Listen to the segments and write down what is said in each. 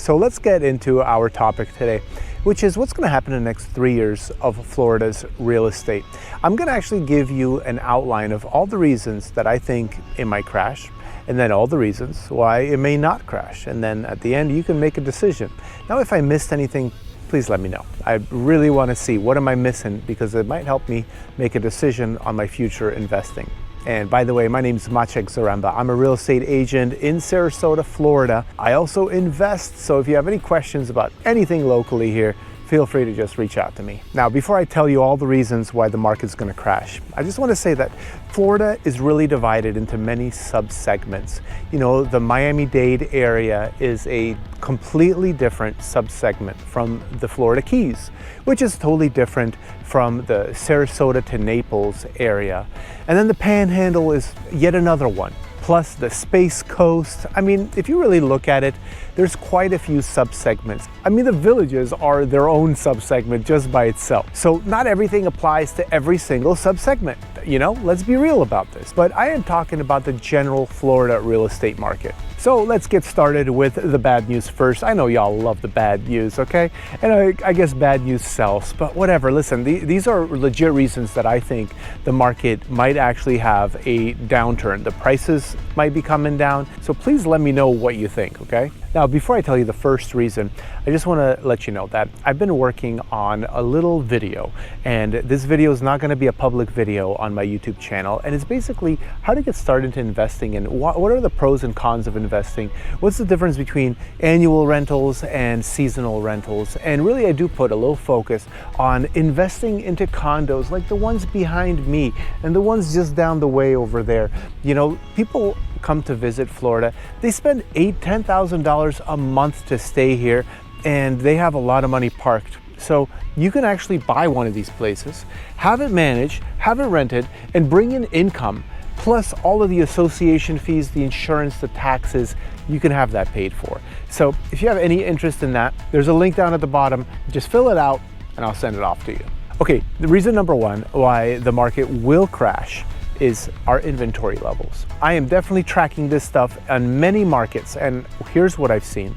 So let's get into our topic today, which is what's going to happen in the next 3 years of Florida's real estate. I'm going to actually give you an outline of all the reasons that I think it might crash, and then all the reasons why it may not crash. And then at the end, you can make a decision. Now, if I missed anything, please let me know. I really want to see what am I missing, because it might help me make a decision on my future investing. And by the way, my name is Maciek Zaremba. I'm a real estate agent in Sarasota, Florida. I also invest, so if you have any questions about anything locally here, feel free to just reach out to me. Now, before I tell you all the reasons why the market's going to crash, I just want to say that Florida is really divided into many sub-segments. You know, the Miami-Dade area is a completely different sub-segment from the Florida Keys, which is totally different from the Sarasota to Naples area. And then the Panhandle is yet another one. Plus the Space Coast. I mean, if you really look at it, there's quite a few sub-segments. I mean, the villages are their own sub-segment just by itself. So not everything applies to every single sub-segment. You know, let's be real about this. But I am talking about the general Florida real estate market. So let's get started with the bad news first. I know y'all love the bad news, okay? And I guess bad news sells, but whatever. Listen, these are legit reasons that I think the market might actually have a downturn. The prices might be coming down. So please let me know what you think, okay? Now, before I tell you the first reason, I just want to let you know that I've been working on a little video, and this video is not going to be a public video on my YouTube channel, and it's basically how to get started into investing and what are the pros and cons of investing, what's the difference between annual rentals and seasonal rentals, and really I do put a little focus on investing into condos like the ones behind me and the ones just down the way over there. You know, people come to visit Florida, they spend $10,000 a month to stay here, and they have a lot of money parked. So you can actually buy one of these places, have it managed, have it rented, and bring in income, plus all of the association fees, the insurance, the taxes. You can have that paid for. So if you have any interest in that, there's a link down at the bottom. Just fill it out and I'll send it off to you. Okay, the reason number one why the market will crash is our inventory levels. I am definitely tracking this stuff on many markets, and here's what I've seen.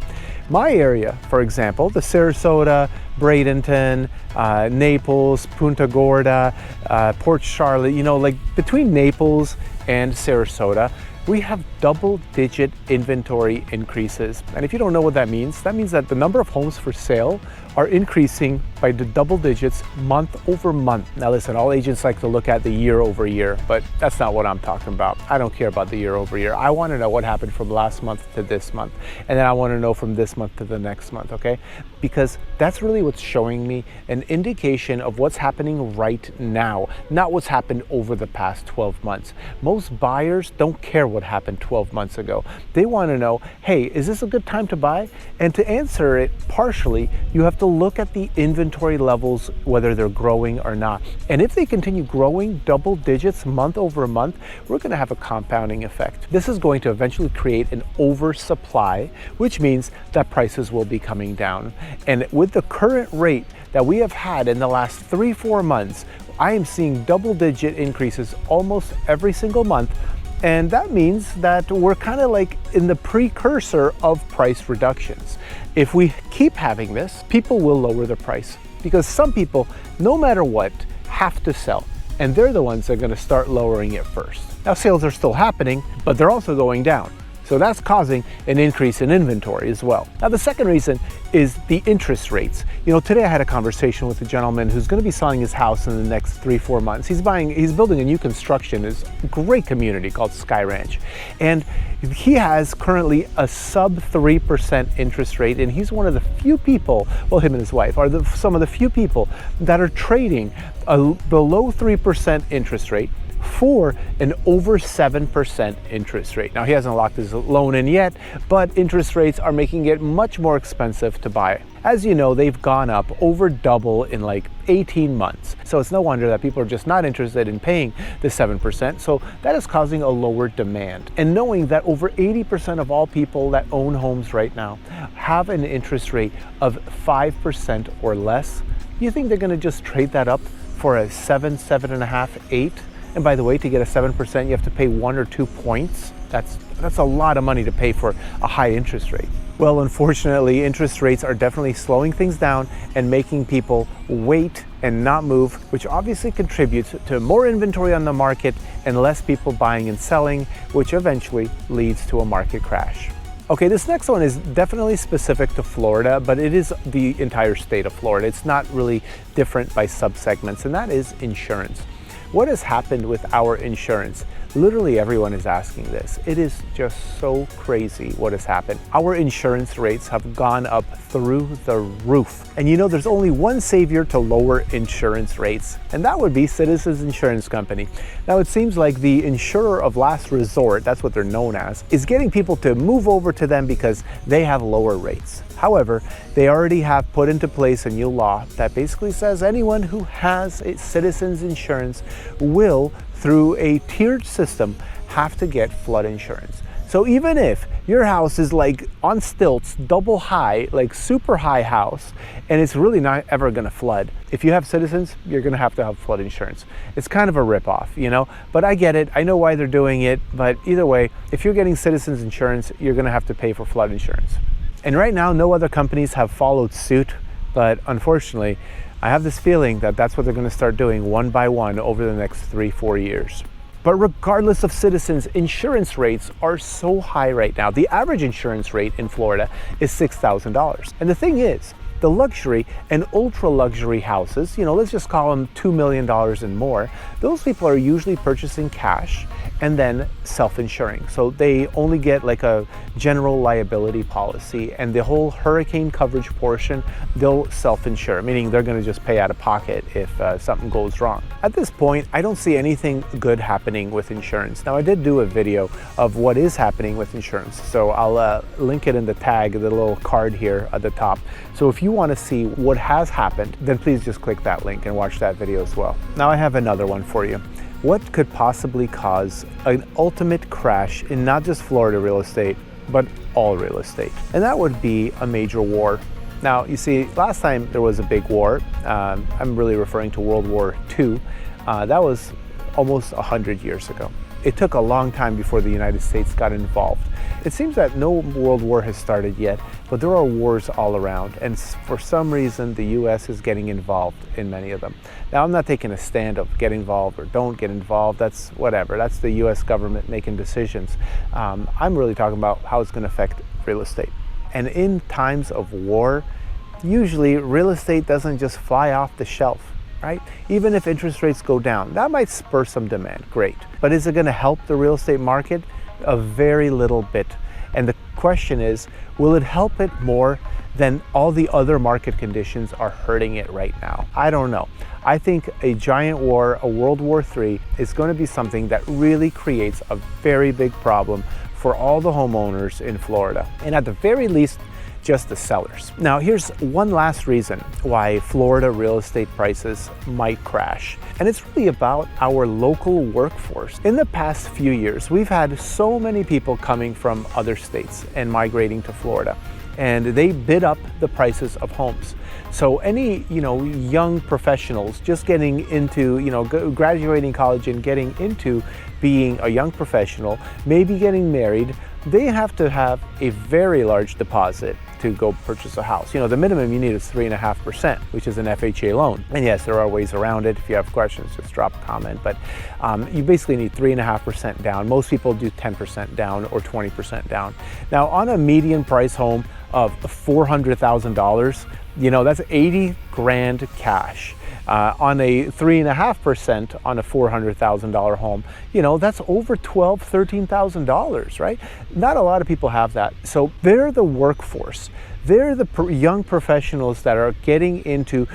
My area, for example, the Sarasota, Bradenton, Naples, Punta Gorda, Port Charlotte, you know, like between Naples and Sarasota, we have double-digit inventory increases. And if you don't know what that means that the number of homes for sale are increasing by the double digits month over month. Now listen, all agents like to look at the year over year, but that's not what I'm talking about. I don't care about the year over year. I want to know what happened from last month to this month. And then I want to know from this month to the next month, okay? Because that's really what's showing me an indication of what's happening right now, not what's happened over the past 12 months. Most buyers don't care what happened 12 months ago. They want to know, hey, is this a good time to buy? And to answer it partially, you have to look at the inventory levels, whether they're growing or not. And if they continue growing double digits month over month, we're going to have a compounding effect. This is going to eventually create an oversupply, which means that prices will be coming down. And with the current rate that we have had in the last 3-4 months, I am seeing double-digit increases almost every single month. And that means that we're kind of like in the precursor of price reductions. If we keep having this, people will lower the price, because some people, no matter what, have to sell. And they're the ones that are going to start lowering it first. Now, sales are still happening, but they're also going down. So that's causing an increase in inventory as well. Now, the second reason is the interest rates. You know, today I had a conversation with a gentleman who's going to be selling his house in the next 3-4 months. He's building a new construction. It's a great community called Sky Ranch. And he has currently a sub 3% interest rate. And he's one of the few people, well, him and his wife are some of the few people that are trading a below 3% interest rate for an over 7% interest rate. Now, he hasn't locked his loan in yet, but interest rates are making it much more expensive to buy. As you know, they've gone up over double in like 18 months. So it's no wonder that people are just not interested in paying the 7%. So that is causing a lower demand. And knowing that over 80% of all people that own homes right now have an interest rate of 5% or less, you think they're going to just trade that up for a 7, 7.5, 8? And by the way, to get a 7%, you have to pay 1 or 2 points. That's a lot of money to pay for a high interest rate. Well, unfortunately, interest rates are definitely slowing things down and making people wait and not move, which obviously contributes to more inventory on the market and less people buying and selling, which eventually leads to a market crash. Okay, this next one is definitely specific to Florida, but it is the entire state of Florida. It's not really different by subsegments, and that is insurance. What has happened with our insurance? Literally everyone is asking this. It is just so crazy what has happened. Our insurance rates have gone up through the roof. And you know, there's only one savior to lower insurance rates, and that would be Citizens Insurance Company. Now, it seems like the insurer of last resort, that's what they're known as, is getting people to move over to them because they have lower rates. However, they already have put into place a new law that basically says anyone who has a Citizens Insurance will, through a tiered system, have to get flood insurance. So even if your house is like on stilts, double high, like super high house, and it's really not ever gonna flood, if you have Citizens, you're gonna have to have flood insurance. It's kind of a ripoff, you know, but I get it. I know why they're doing it, but either way, if you're getting Citizens Insurance, you're gonna have to pay for flood insurance. And right now, no other companies have followed suit, but unfortunately, I have this feeling that that's what they're going to start doing one by one over the next 3-4 years. But regardless of Citizens, insurance rates are so high right now. The average insurance rate in Florida is $6,000. And the thing is, the luxury and ultra luxury houses, you know, let's just call them $2 million and more, those people are usually purchasing cash and then self-insuring. So they only get like a general liability policy, and the whole hurricane coverage portion, they'll self-insure, meaning they're gonna just pay out of pocket if something goes wrong. At this point, I don't see anything good happening with insurance. Now, I did do a video of what is happening with insurance, so I'll link it in the tag, the little card here at the top. So if you wanna see what has happened, then please just click that link and watch that video as well. Now I have another one for you. What could possibly cause an ultimate crash in not just Florida real estate, but all real estate? And that would be a major war. Now, you see, last time there was a big war, I'm really referring to World War II, that was almost 100 years ago. It took a long time before the United States got involved. It seems that no world war has started yet, but there are wars all around, and for some reason the US is getting involved in many of them. Now, I'm not taking a stand of get involved or don't get involved, that's whatever, that's the US government making decisions. I'm really talking about how it's going to affect real estate. And in times of war, usually real estate doesn't just fly off the shelf. Right? Even if interest rates go down, that might spur some demand, great. But is it going to help the real estate market? A very little bit. And the question is, will it help it more than all the other market conditions are hurting it right now? I don't know. I think a giant war, a World War III, is going to be something that really creates a very big problem for all the homeowners in Florida. And at the very least, just the sellers. Now, here's one last reason why Florida real estate prices might crash. And it's really about our local workforce. In the past few years, we've had so many people coming from other states and migrating to Florida, and they bid up the prices of homes. So any, young professionals just getting into, graduating college and getting into being a young professional, maybe getting married, they have to have a very large deposit to go purchase a house. The minimum you need is 3.5%, which is an FHA loan. And yes, there are ways around it. If you have questions, just drop a comment. But you basically need 3.5% down. Most people do 10% down or 20% down. Now, on a median price home of $400,000, that's 80 grand cash. On a 3.5% on a $400,000 home, that's over $12,000, $13,000, right? Not a lot of people have that. So they're the workforce. They're the young professionals that are getting into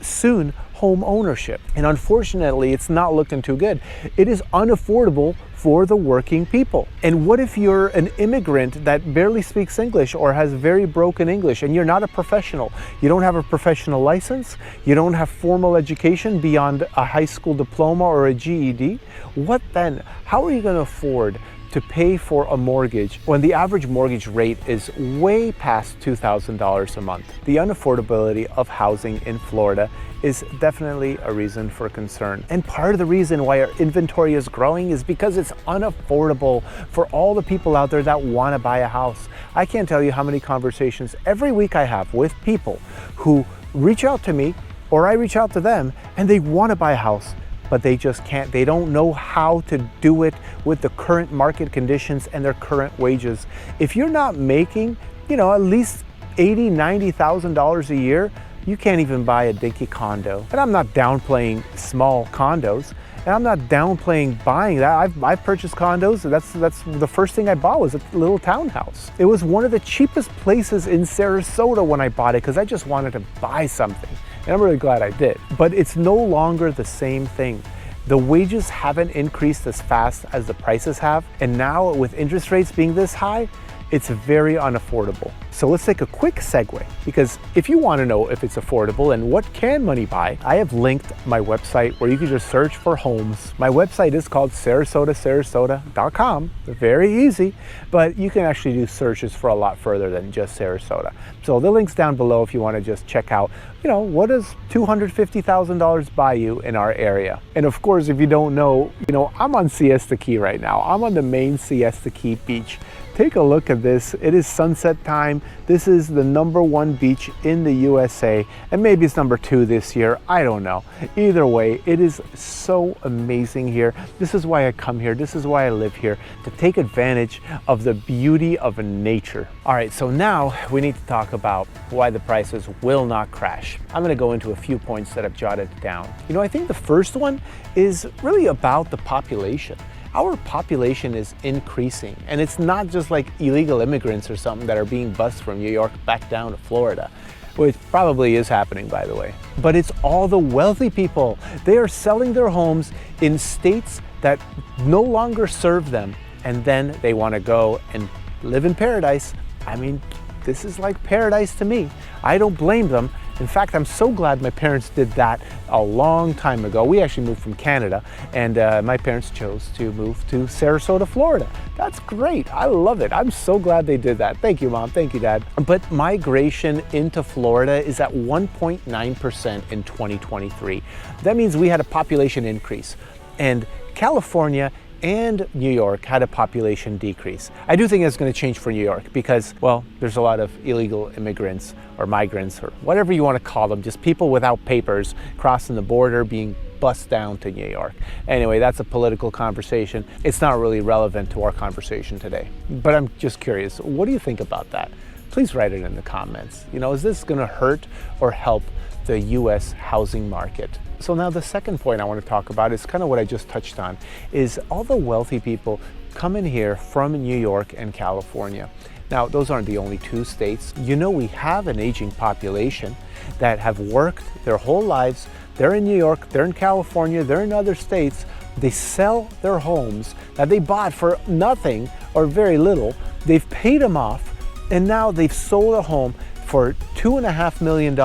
soon home ownership. And unfortunately, it's not looking too good. It is unaffordable for the working people. And what if you're an immigrant that barely speaks English or has very broken English and you're not a professional? You don't have a professional license, you don't have formal education beyond a high school diploma or a GED? What then? How are you going to afford to pay for a mortgage when the average mortgage rate is way past $2,000 a month. The unaffordability of housing in Florida is definitely a reason for concern. And part of the reason why our inventory is growing is because it's unaffordable for all the people out there that want to buy a house. I can't tell you how many conversations every week I have with people who reach out to me or I reach out to them and they want to buy a house, but they just can't. They don't know how to do it with the current market conditions and their current wages. If you're not making, at least $80,000, $90,000 a year, you can't even buy a dinky condo. And I'm not downplaying small condos, and I'm not downplaying buying that. I've purchased condos. That's the first thing I bought was a little townhouse. It was one of the cheapest places in Sarasota when I bought it because I just wanted to buy something. And I'm really glad I did. But it's no longer the same thing. The wages haven't increased as fast as the prices have. And now with interest rates being this high, it's very unaffordable. So let's take a quick segue, because if you want to know if it's affordable and what can money buy, I have linked my website where you can just search for homes. My website is called sarasota.com. Very easy, but you can actually do searches for a lot further than just Sarasota. So the link's down below if you want to just check out, what does $250,000 buy you in our area? And of course, if you don't know, I'm on Siesta Key right now. I'm on the main Siesta Key beach. Take a look at this. It is sunset time. This is the #1 beach in the USA, and maybe it's #2 this year. I don't know. Either way, it is so amazing here. This is why I come here. This is why I live here, to take advantage of the beauty of nature. All right, so now we need to talk about why the prices will not crash. I'm going to go into a few points that I've jotted down. I think the first one is really about the population. Our population is increasing, and it's not just like illegal immigrants or something that are being bused from New York back down to Florida, which probably is happening, by the way. But it's all the wealthy people. They are selling their homes in states that no longer serve them, and then they want to go and live in paradise. I mean, this is like paradise to me. I don't blame them. In fact, I'm so glad my parents did that a long time ago. We actually moved from Canada, and my parents chose to move to Sarasota, Florida. That's great. I love it. I'm so glad they did that. Thank you, Mom. Thank you, Dad. But migration into Florida is at 1.9% in 2023. That means we had a population increase, and California and New York had a population decrease. I do think it's going to change for New York because, well, there's a lot of illegal immigrants or migrants or whatever you want to call them, just people without papers crossing the border being bussed down to New York. Anyway, that's a political conversation. It's not really relevant to our conversation today. But I'm just curious, what do you think about that? Please write it in the comments. Is this going to hurt or help the U.S. housing market? So now the second point I want to talk about is kind of what I just touched on, is all the wealthy people come in here from New York and California. Now, those aren't the only two states. We have an aging population that have worked their whole lives. They're in New York, they're in California, they're in other states. They sell their homes that they bought for nothing or very little. They've paid them off, and now they've sold a home for $2.5 million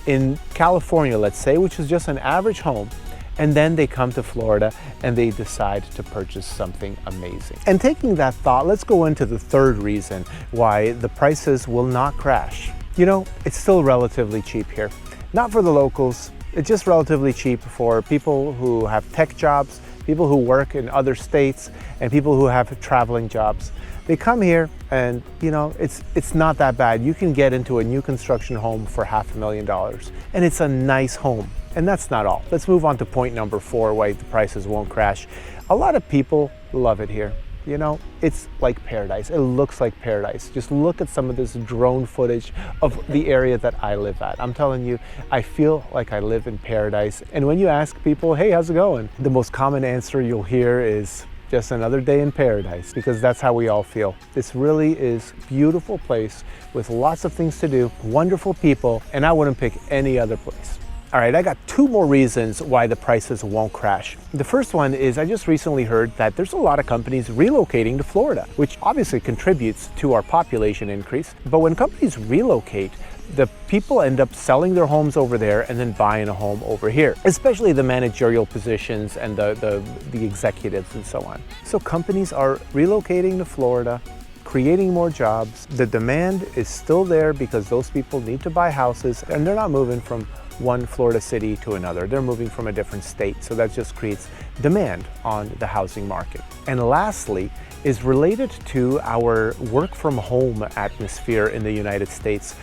in California, let's say, which is just an average home. And then they come to Florida and they decide to purchase something amazing. And taking that thought, let's go into the third reason why the prices will not crash. It's still relatively cheap here. Not for the locals, it's just relatively cheap for people who have tech jobs, people who work in other states, and people who have traveling jobs. They come here and, it's not that bad. You can get into a new construction home for $500,000, and it's a nice home. And that's not all. Let's move on to point number 4, why the prices won't crash. A lot of people love it here. It's like paradise. It looks like paradise. Just look at some of this drone footage of the area that I live at. I'm telling you, I feel like I live in paradise. And when you ask people, hey, how's it going? The most common answer you'll hear is, just another day in paradise, because that's how we all feel. This really is a beautiful place with lots of things to do, wonderful people, and I wouldn't pick any other place. All right, I got 2 more reasons why the prices won't crash. The first one is I just recently heard that there's a lot of companies relocating to Florida, which obviously contributes to our population increase. But when companies relocate, the people end up selling their homes over there and then buying a home over here, especially the managerial positions and the executives and so on. So companies are relocating to Florida, creating more jobs. The demand is still there because those people need to buy houses, and they're not moving from one Florida city to another. They're moving from a different state. So that just creates demand on the housing market. And lastly, is related to our work from home atmosphere in the United States.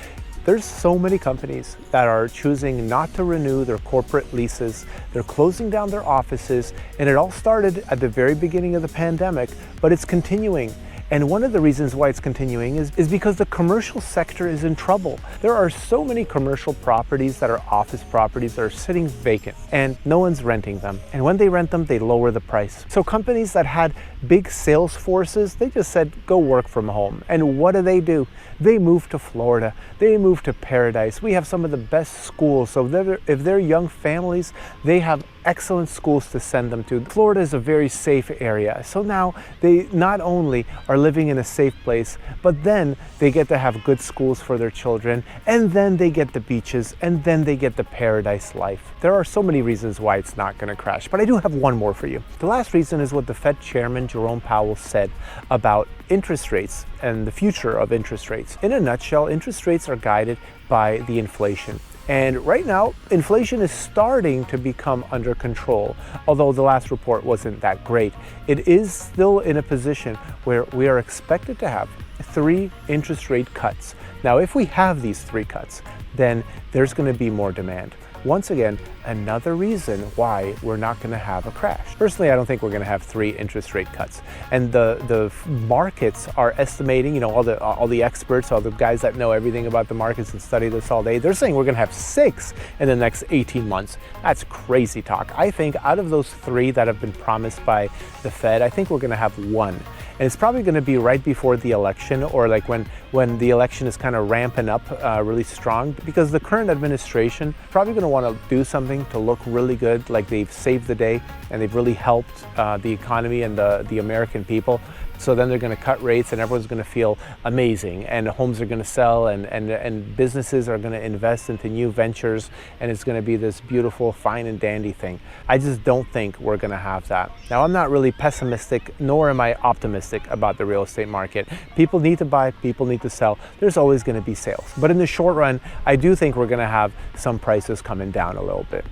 There's so many companies that are choosing not to renew their corporate leases. They're closing down their offices, and it all started at the very beginning of the pandemic, but it's continuing. And one of the reasons why it's continuing is because the commercial sector is in trouble. There are so many commercial properties that are office properties that are sitting vacant and no one's renting them. And when they rent them, they lower the price. So companies that had big sales forces, they just said, go work from home. And what do? They move to Florida. They move to paradise. We have some of the best schools. So if they're young families, they have excellent schools to send them to. Florida is a very safe area. So now they not only are living in a safe place, but then they get to have good schools for their children, and then they get the beaches, and then they get the paradise life. There are so many reasons why it's not going to crash, but I do have one more for you. The last reason is what the Fed Chairman Jerome Powell said about interest rates and the future of interest rates. In a nutshell, interest rates are guided by the inflation. And right now, inflation is starting to become under control. Although the last report wasn't that great, it is still in a position where we are expected to have 3 interest rate cuts. Now, if we have these 3 cuts, then there's going to be more demand. Once again, another reason why we're not going to have a crash. Personally, I don't think we're going to have 3 interest rate cuts. And the markets are estimating, all the experts, all the guys that know everything about the markets and study this all day, they're saying we're going to have 6 in the next 18 months. That's crazy talk. I think out of those 3 that have been promised by the Fed, I think we're going to have 1. And it's probably going to be right before the election, or like when the election is kind of ramping up really strong, because the current administration is probably going to want to do something to look really good, like they've saved the day and they've really helped the economy and the American people. So then they're going to cut rates and everyone's going to feel amazing, and homes are going to sell, and businesses are going to invest into new ventures, and it's going to be this beautiful, fine and dandy thing. I just don't think we're going to have that. Now, I'm not really pessimistic, nor am I optimistic about the real estate market. People need to buy, people need to sell. There's always going to be sales. But in the short run, I do think we're going to have some prices coming down a little bit.